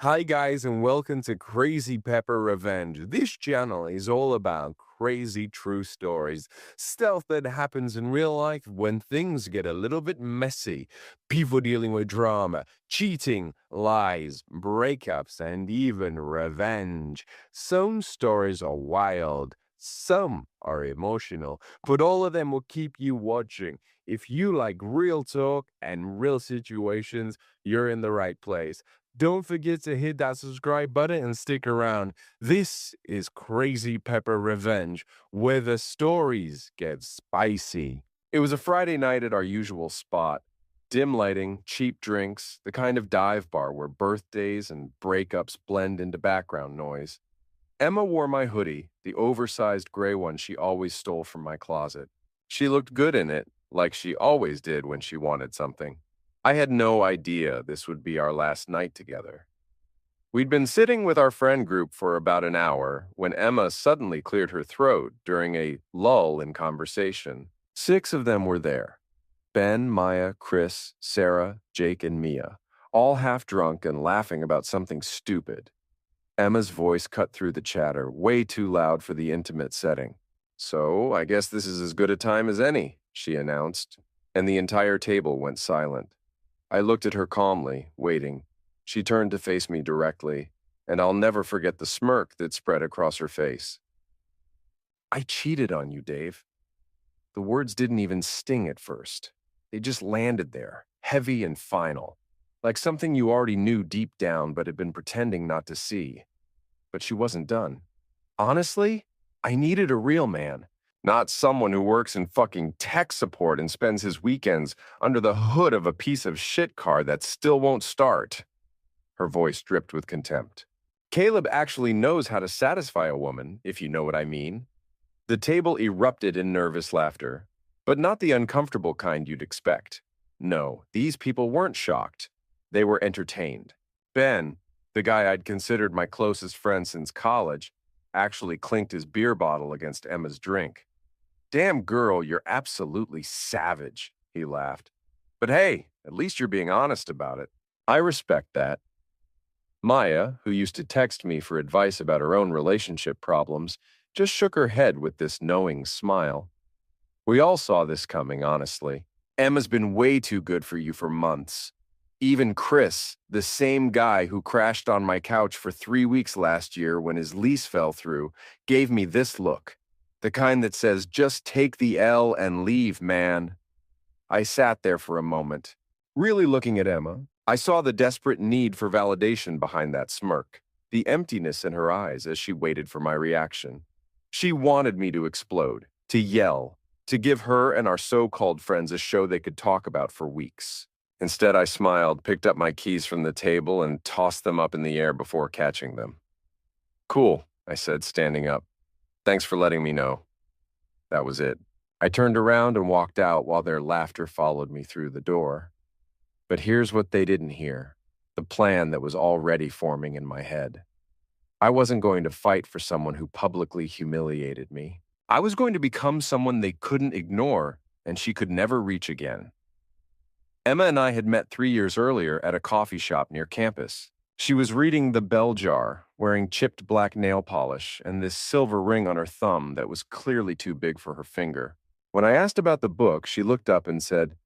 Hi guys and welcome to Crazy Pepper Revenge. This channel is all about crazy true stories, stuff that happens in real life when things get a little bit messy. People dealing with drama, cheating, lies, breakups, and even revenge. Some stories are wild, some are emotional, but all of them will keep you watching. If you like real talk and real situations, you're in the right place. Don't forget to hit that subscribe button and stick around. This is Crazy Pepper Revenge, where the stories get spicy. It was a Friday night at our usual spot. Dim lighting, cheap drinks, the kind of dive bar where birthdays and breakups blend into background noise. Emma wore my hoodie, the oversized gray one she always stole from my closet. She looked good in it, like she always did when she wanted something. I had no idea this would be our last night together. We'd been sitting with our friend group for about an hour when Emma suddenly cleared her throat during a lull in conversation. 6 of them were there: Ben, Maya, Chris, Sarah, Jake, and Mia, all half drunk and laughing about something stupid. Emma's voice cut through the chatter, way too loud for the intimate setting. "So, I guess this is as good a time as any," she announced, and the entire table went silent. I looked at her calmly, waiting. She turned to face me directly, and I'll never forget the smirk that spread across her face. "I cheated on you, Dave." The words didn't even sting at first. They just landed there, heavy and final, like something you already knew deep down but had been pretending not to see. But she wasn't done. "Honestly, I needed a real man, not someone who works in fucking tech support and spends his weekends under the hood of a piece of shit car that still won't start." Her voice dripped with contempt. "Caleb actually knows how to satisfy a woman, if you know what I mean." The table erupted in nervous laughter, but not the uncomfortable kind you'd expect. No, these people weren't shocked. They were entertained. Ben, the guy I'd considered my closest friend since college, actually clinked his beer bottle against Emma's drink. "Damn girl, you're absolutely savage," he laughed. "But hey, at least you're being honest about it." I respect that. Maya, who used to text me for advice about her own relationship problems, just shook her head with this knowing smile. "We all saw this coming, honestly. Emma's been way too good for you for months. Even Chris, the same guy who crashed on my couch for 3 weeks last year when his lease fell through, gave me this look. The kind that says, 'Just take the L and leave, man.'" I sat there for a moment, really looking at Emma. I saw the desperate need for validation behind that smirk, the emptiness in her eyes as she waited for my reaction. She wanted me to explode, to yell, to give her and our so-called friends a show they could talk about for weeks. Instead, I smiled, picked up my keys from the table, and tossed them up in the air before catching them. "Cool," I said, standing up. "Thanks for letting me know." That was it. I turned around and walked out while their laughter followed me through the door. But here's what they didn't hear: the plan that was already forming in my head. I wasn't going to fight for someone who publicly humiliated me. I was going to become someone they couldn't ignore and she could never reach again. Emma and I had met 3 years earlier at a coffee shop near campus. She was reading The Bell Jar, wearing chipped black nail polish and this silver ring on her thumb that was clearly too big for her finger. When I asked about the book, she looked up and said,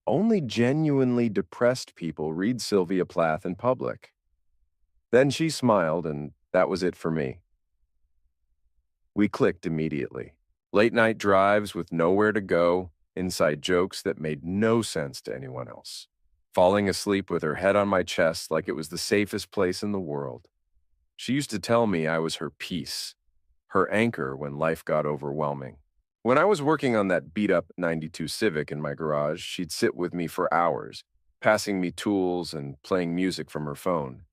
"Only genuinely depressed people read Sylvia Plath in public." Then she smiled, and that was it for me. We clicked immediately. Late night drives with nowhere to go, inside jokes that made no sense to anyone else. Falling asleep with her head on my chest like it was the safest place in the world. She used to tell me I was her peace, her anchor when life got overwhelming. When I was working on that beat-up '92 Civic in my garage, she'd sit with me for hours, passing me tools and playing music from her phone.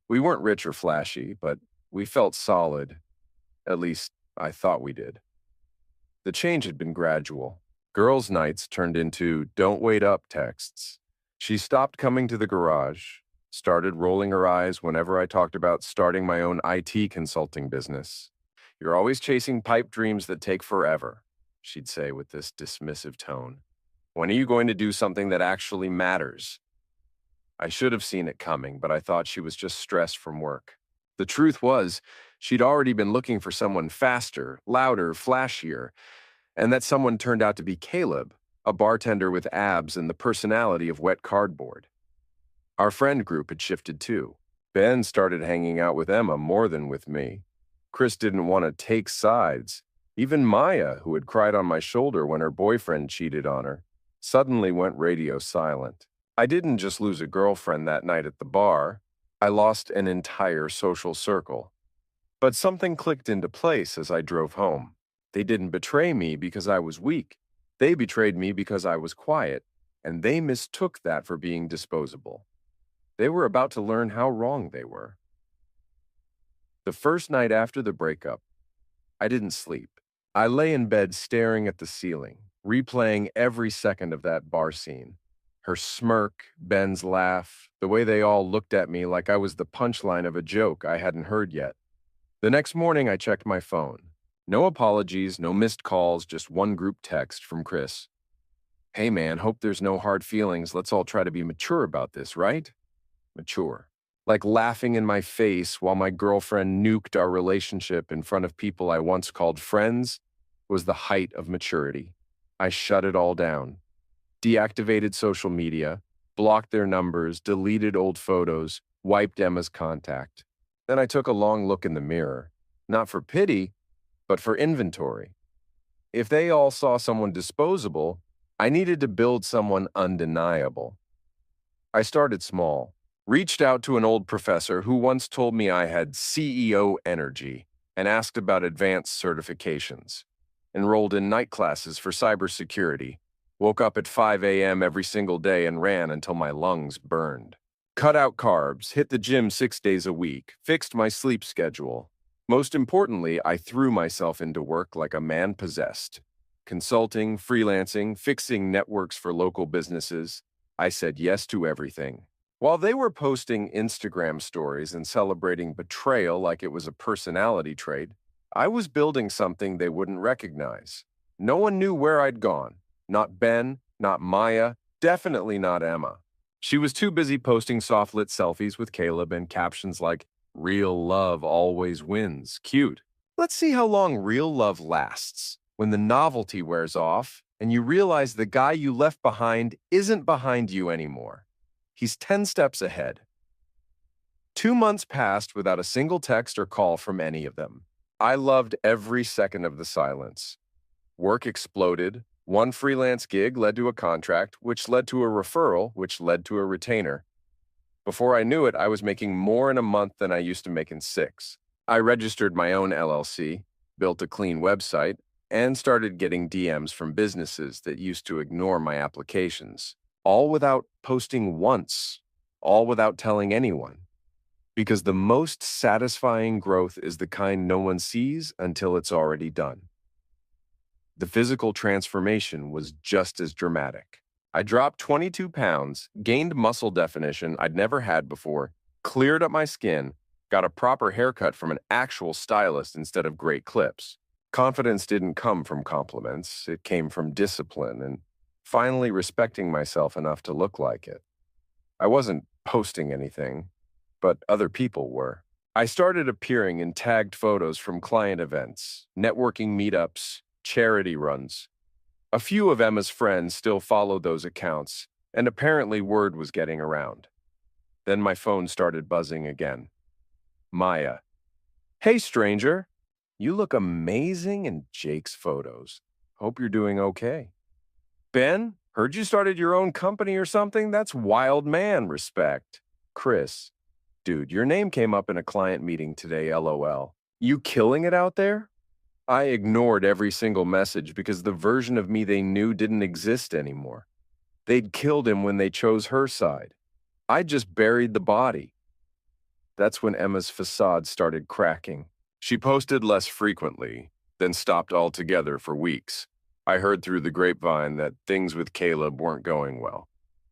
We weren't rich or flashy, but we felt solid. At least, I thought we did. The change had been gradual. Girls' nights turned into "don't wait up" texts. She stopped coming to the garage, started rolling her eyes whenever I talked about starting my own IT consulting business. "You're always chasing pipe dreams that take forever," she'd say with this dismissive tone. "When are you going to do something that actually matters?" I should have seen it coming, but I thought she was just stressed from work. The truth was, she'd already been looking for someone faster, louder, flashier, and that someone turned out to be Caleb, a bartender with abs and the personality of wet cardboard. Our friend group had shifted too. Ben started hanging out with Emma more than with me. Chris didn't want to take sides. Even Maya, who had cried on my shoulder when her boyfriend cheated on her, suddenly went radio silent. I didn't just lose a girlfriend that night at the bar. I lost an entire social circle. But something clicked into place as I drove home. They didn't betray me because I was weak. They betrayed me because I was quiet, and they mistook that for being disposable. They were about to learn how wrong they were. The first night after the breakup, I didn't sleep. I lay in bed staring at the ceiling, replaying every second of that bar scene. Her smirk, Ben's laugh, the way they all looked at me like I was the punchline of a joke I hadn't heard yet. The next morning, I checked my phone. No apologies, no missed calls, just one group text from Chris. "Hey man, hope there's no hard feelings. Let's all try to be mature about this, right?" Mature. Like laughing in my face while my girlfriend nuked our relationship in front of people I once called friends was the height of maturity. I shut it all down. Deactivated social media, blocked their numbers, deleted old photos, wiped Emma's contact. Then I took a long look in the mirror, not for pity, but for inventory. If they all saw someone disposable, I needed to build someone undeniable. I started small, reached out to an old professor who once told me I had CEO energy and asked about advanced certifications. Enrolled in night classes for cybersecurity, woke up at 5 a.m. every single day and ran until my lungs burned. Cut out carbs, hit the gym 6 days a week, fixed my sleep schedule. Most importantly, I threw myself into work like a man possessed. Consulting, freelancing, fixing networks for local businesses. I said yes to everything. While they were posting Instagram stories and celebrating betrayal like it was a personality trait, I was building something they wouldn't recognize. No one knew where I'd gone. Not Ben, not Maya, definitely not Emma. She was too busy posting soft-lit selfies with Caleb and captions like, "Real love always wins. Cute." Let's see how long real love lasts. When the novelty wears off and you realize the guy you left behind isn't behind you anymore. He's 10 steps ahead. 2 months passed without a single text or call from any of them. I loved every second of the silence. Work exploded. One freelance gig led to a contract, which led to a referral, which led to a retainer. Before I knew it, I was making more in a month than I used to make in 6. I registered my own LLC, built a clean website, and started getting DMs from businesses that used to ignore my applications, all without posting once, all without telling anyone. Because the most satisfying growth is the kind no one sees until it's already done. The physical transformation was just as dramatic. I dropped 22 pounds, gained muscle definition I'd never had before, cleared up my skin, got a proper haircut from an actual stylist instead of great clips. Confidence didn't come from compliments, it came from discipline and finally respecting myself enough to look like it. I wasn't posting anything, but other people were. I started appearing in tagged photos from client events, networking meetups, charity runs. A few of Emma's friends still followed those accounts, and apparently word was getting around. Then my phone started buzzing again. Maya. "Hey, stranger. You look amazing in Jake's photos. Hope you're doing okay." "Ben, heard you started your own company or something? That's wild man respect." "Chris. Dude, your name came up in a client meeting today, LOL. You killing it out there?" I ignored every single message because the version of me they knew didn't exist anymore. They'd killed him when they chose her side. I just buried the body. That's when Emma's facade started cracking. She posted less frequently, then stopped altogether for weeks. I heard through the grapevine that things with Caleb weren't going well.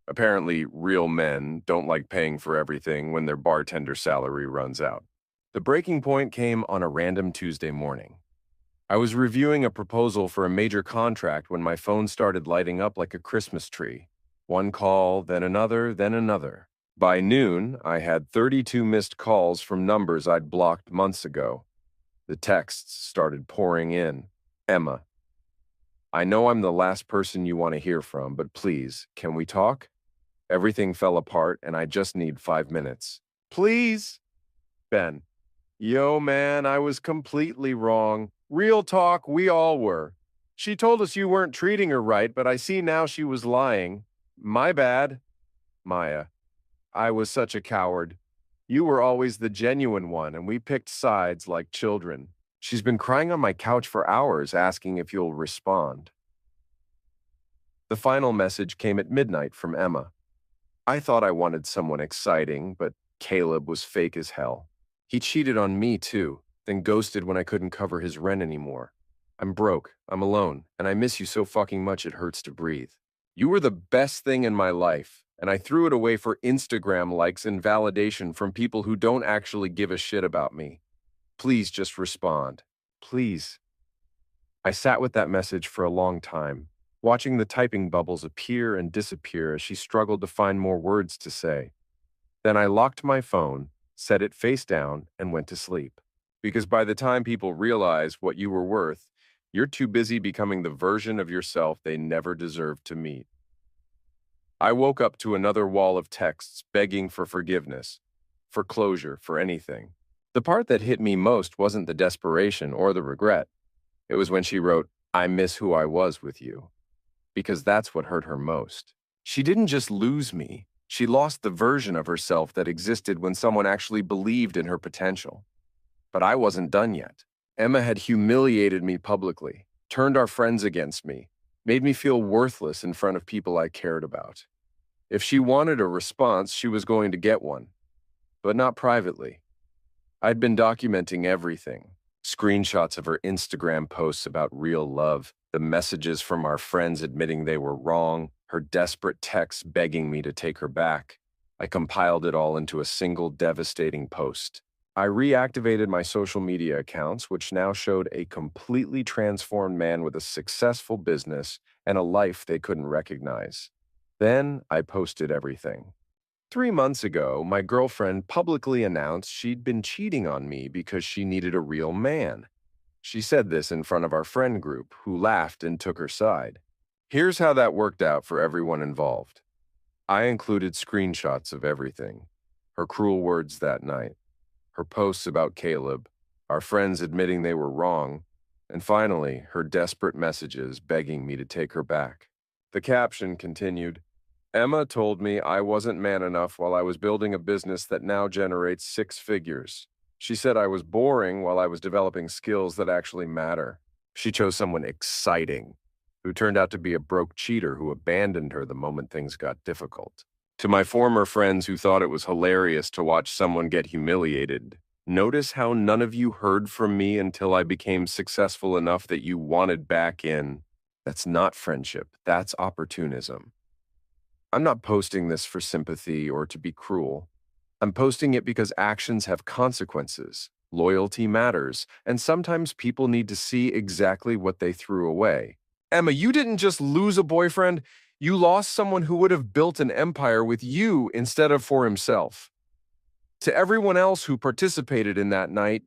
Apparently, real men don't like paying for everything when their bartender salary runs out. The breaking point came on a random Tuesday morning. I was reviewing a proposal for a major contract when my phone started lighting up like a Christmas tree. One call, then another, then another. By noon, I had 32 missed calls from numbers I'd blocked months ago. The texts started pouring in. Emma, I know I'm the last person you want to hear from, but please, can we talk? Everything fell apart and I just need 5 minutes. Please? Ben, yo, man, I was completely wrong. Real talk, we all were. She told us you weren't treating her right, but I see now she was lying. My bad. Maya, I was such a coward. You were always the genuine one, and we picked sides like children. She's been crying on my couch for hours, asking if you'll respond. The final message came at midnight from Emma. I thought I wanted someone exciting, but Caleb was fake as hell. He cheated on me too, then ghosted when I couldn't cover his rent anymore. I'm broke, I'm alone, and I miss you so fucking much it hurts to breathe. You were the best thing in my life, and I threw it away for Instagram likes and validation from people who don't actually give a shit about me. Please just respond. Please. I sat with that message for a long time, watching the typing bubbles appear and disappear as she struggled to find more words to say. Then I locked my phone, set it face down, and went to sleep. Because by the time people realize what you were worth, you're too busy becoming the version of yourself they never deserved to meet. I woke up to another wall of texts begging for forgiveness, for closure, for anything. The part that hit me most wasn't the desperation or the regret. It was when she wrote, I miss who I was with you. Because that's what hurt her most. She didn't just lose me. She lost the version of herself that existed when someone actually believed in her potential. But I wasn't done yet. Emma had humiliated me publicly, turned our friends against me, made me feel worthless in front of people I cared about. If she wanted a response, she was going to get one, but not privately. I'd been documenting everything. Screenshots of her Instagram posts about real love, the messages from our friends admitting they were wrong, her desperate texts begging me to take her back. I compiled it all into a single devastating post. I reactivated my social media accounts, which now showed a completely transformed man with a successful business and a life they couldn't recognize. Then I posted everything. 3 months ago, my girlfriend publicly announced she'd been cheating on me because she needed a real man. She said this in front of our friend group, who laughed and took her side. Here's how that worked out for everyone involved. I included screenshots of everything. Her cruel words that night, her posts about Caleb, our friends admitting they were wrong, and finally, her desperate messages begging me to take her back. The caption continued, Emma told me I wasn't man enough while I was building a business that now generates 6 figures. She said I was boring while I was developing skills that actually matter. She chose someone exciting, who turned out to be a broke cheater who abandoned her the moment things got difficult. To my former friends who thought it was hilarious to watch someone get humiliated, notice how none of you heard from me until I became successful enough that you wanted back in. That's not friendship, that's opportunism. I'm not posting this for sympathy or to be cruel. I'm posting it because actions have consequences, loyalty matters, and sometimes people need to see exactly what they threw away. Emma, you didn't just lose a boyfriend, you lost someone who would have built an empire with you instead of for himself. To everyone else who participated in that night,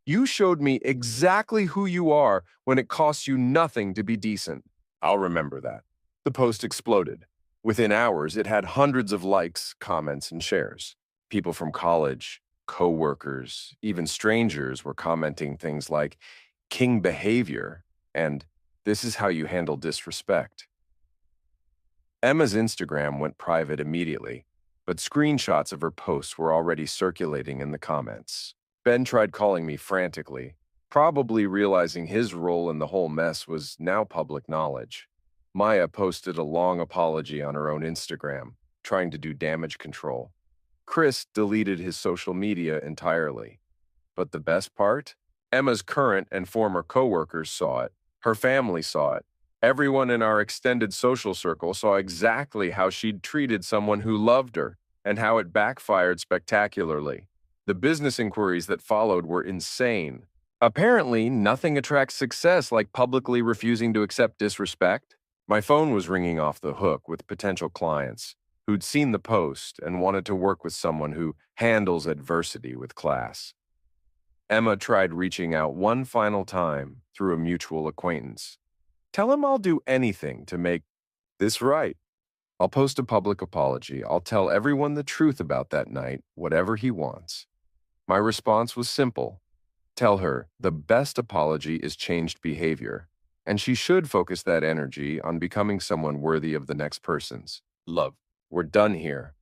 you showed me exactly who you are when it costs you nothing to be decent. I'll remember that. The post exploded. Within hours, it had hundreds of likes, comments, and shares. People from college, co-workers, even strangers were commenting things like, king behavior, and this is how you handle disrespect. Emma's Instagram went private immediately, but screenshots of her posts were already circulating in the comments. Ben tried calling me frantically, probably realizing his role in the whole mess was now public knowledge. Maya posted a long apology on her own Instagram, trying to do damage control. Chris deleted his social media entirely. But the best part? Emma's current and former coworkers saw it. Her family saw it. Everyone in our extended social circle saw exactly how she'd treated someone who loved her and how it backfired spectacularly. The business inquiries that followed were insane. Apparently, nothing attracts success like publicly refusing to accept disrespect. My phone was ringing off the hook with potential clients. who'd seen the post and wanted to work with someone who handles adversity with class. Emma tried reaching out one final time through a mutual acquaintance. Tell him I'll do anything to make this right. I'll post a public apology. I'll tell everyone the truth about that night, whatever he wants. My response was simple. Tell her the best apology is changed behavior, and she should focus that energy on becoming someone worthy of the next person's love. We're done here.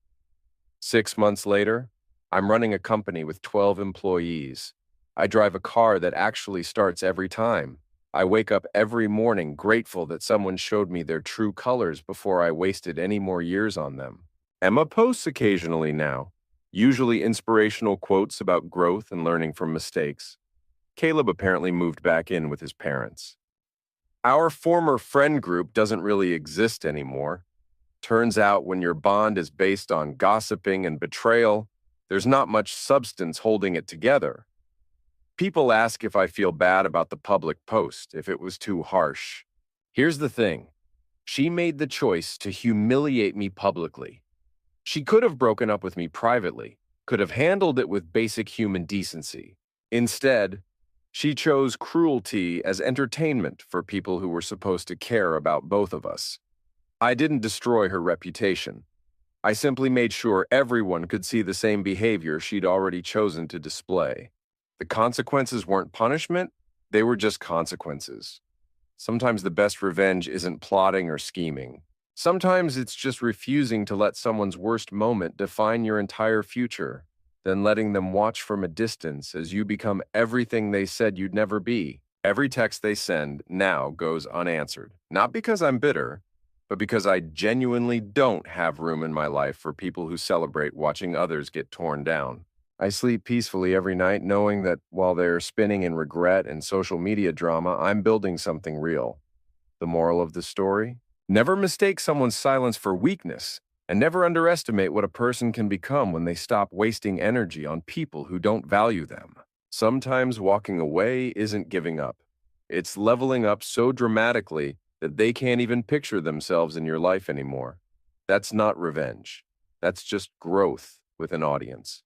6 months later, I'm running a company with 12 employees. I drive a car that actually starts every time. I wake up every morning grateful that someone showed me their true colors before I wasted any more years on them. Emma posts occasionally now, usually inspirational quotes about growth and learning from mistakes. Caleb apparently moved back in with his parents. Our former friend group doesn't really exist anymore. Turns out when your bond is based on gossiping and betrayal, there's not much substance holding it together. People ask if I feel bad about the public post, if it was too harsh. Here's the thing. She made the choice to humiliate me publicly. She could have broken up with me privately, could have handled it with basic human decency. Instead, she chose cruelty as entertainment for people who were supposed to care about both of us. I didn't destroy her reputation. I simply made sure everyone could see the same behavior she'd already chosen to display. The consequences weren't punishment, they were just consequences. Sometimes the best revenge isn't plotting or scheming. Sometimes it's just refusing to let someone's worst moment define your entire future, then letting them watch from a distance as you become everything they said you'd never be. Every text they send now goes unanswered. Not because I'm bitter, but because I genuinely don't have room in my life for people who celebrate watching others get torn down. I sleep peacefully every night knowing that while they're spinning in regret and social media drama, I'm building something real. The moral of the story? Never mistake someone's silence for weakness, and never underestimate what a person can become when they stop wasting energy on people who don't value them. Sometimes walking away isn't giving up. It's leveling up so dramatically that they can't even picture themselves in your life anymore. That's not revenge. That's just growth with an audience.